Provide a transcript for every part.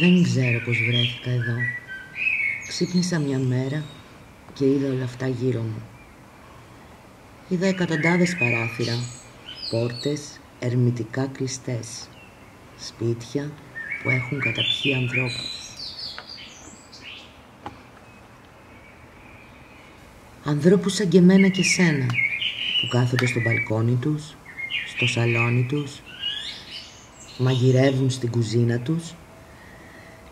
Δεν ξέρω πώς βρέθηκα εδώ. Ξύπνησα μια μέρα και είδα όλα αυτά γύρω μου. Είδα εκατοντάδες παράθυρα, πόρτες ερμητικά κλειστές, σπίτια που έχουν καταπιεί ανθρώπους. Ανθρώπους σαν και εμένα και σένα, που κάθονται στο μπαλκόνι τους, στο σαλόνι τους, μαγειρεύουν στην κουζίνα τους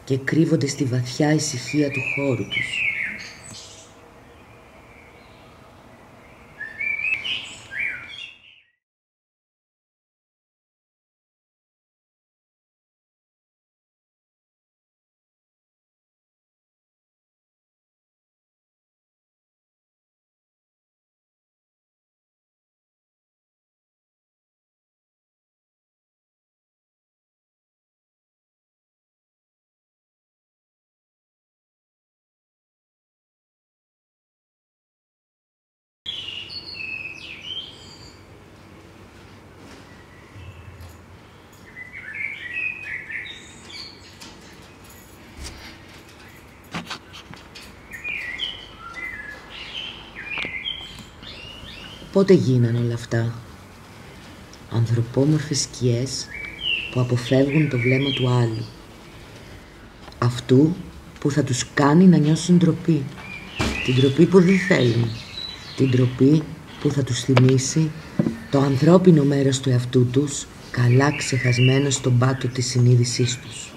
και κρύβονται στη βαθιά ησυχία του χώρου τους. Πότε γίνανε όλα αυτά? Ανθρωπόμορφες σκιές που αποφεύγουν το βλέμμα του άλλου. Αυτού που θα τους κάνει να νιώσουν ντροπή. Την ντροπή που δεν θέλουν. Την ντροπή που θα τους θυμίσει το ανθρώπινο μέρος του εαυτού τους, καλά ξεχασμένο στον πάτο της συνείδησής τους.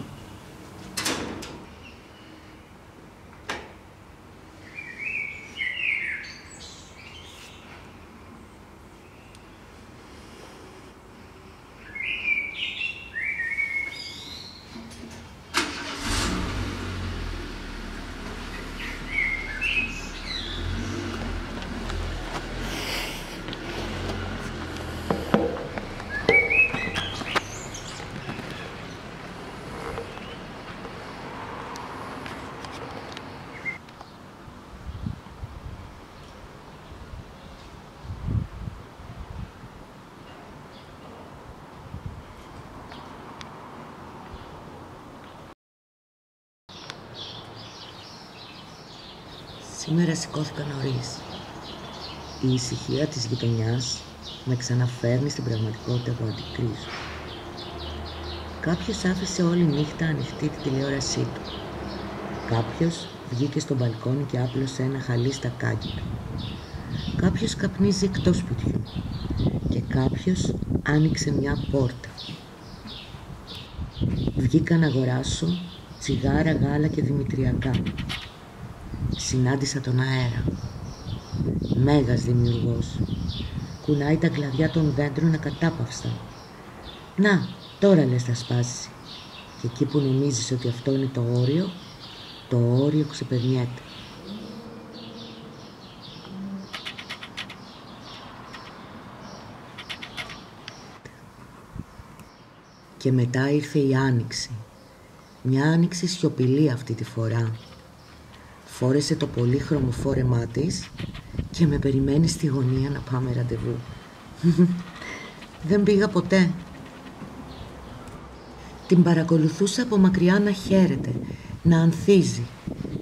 Σήμερα σηκώθηκα νωρίς. Η ησυχία της γειτονιάς με ξαναφέρνει στην πραγματικότητα που αντικρίζω. Κάποιος άφησε όλη νύχτα ανοιχτή τη τηλεόρασή του. Κάποιος βγήκε στο μπαλκόνι και άπλωσε ένα χαλί στα κάκια του. Κάποιος καπνίζει εκτός σπιτιού και κάποιος άνοιξε μια πόρτα. Βγήκα να αγοράσω τσιγάρα, γάλα και δημητριακά. Συνάντησα τον αέρα. Μέγας δημιουργός. Κουνάει τα κλαδιά των δέντρων ακατάπαυστα. Να, τώρα λες θα σπάσει. Και εκεί που νομίζεις ότι αυτό είναι το όριο ξεπερνιέται. Και μετά ήρθε η άνοιξη. Μια άνοιξη σιωπηλή αυτή τη φορά. Φόρεσε το πολύχρωμο φόρεμά της και με περιμένει στη γωνία να πάμε ραντεβού. Δεν πήγα ποτέ. Την παρακολουθούσα από μακριά να χαίρεται, να ανθίζει,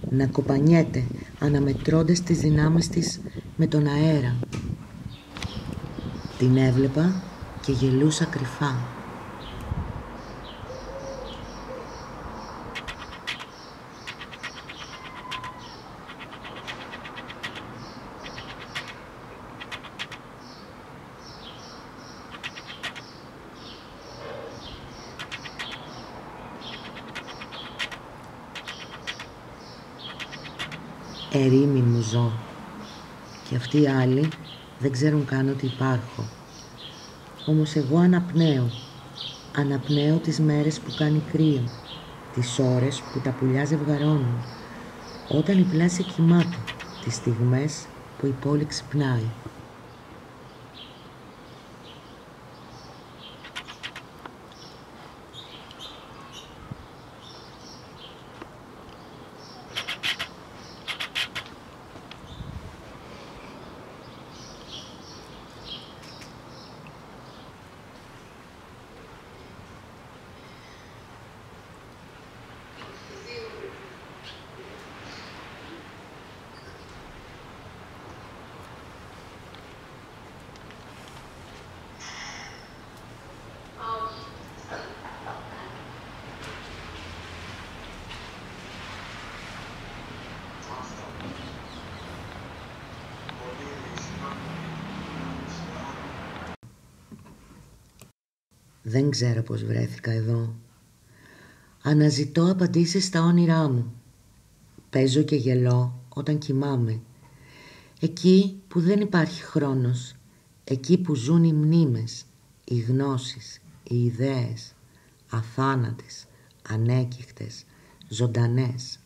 να κοπανιέται αναμετρώντας τις δυνάμεις της με τον αέρα. Την έβλεπα και γελούσα κρυφά. Ερήμη μου ζω και αυτοί οι άλλοι δεν ξέρουν καν ότι υπάρχω. Όμως εγώ αναπνέω τις μέρες που κάνει κρύο, τις ώρες που τα πουλιά ζευγαρώνουν, όταν η πλάση κοιμάται, τις στιγμές που η πόλη ξυπνάει. Δεν ξέρω πως βρέθηκα εδώ. Αναζητώ απαντήσεις στα όνειρά μου. Παίζω και γελώ όταν κοιμάμαι. Εκεί που δεν υπάρχει χρόνος. Εκεί που ζουν οι μνήμες, οι γνώσεις, οι ιδέες. Αθάνατες, ανέκυχτες, ζωντανές.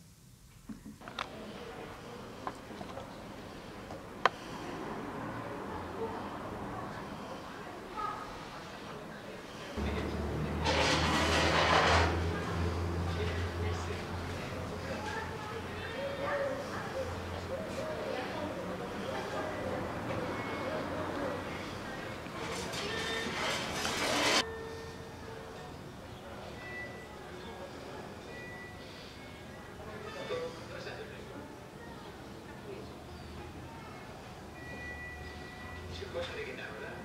Cosa original, ¿verdad?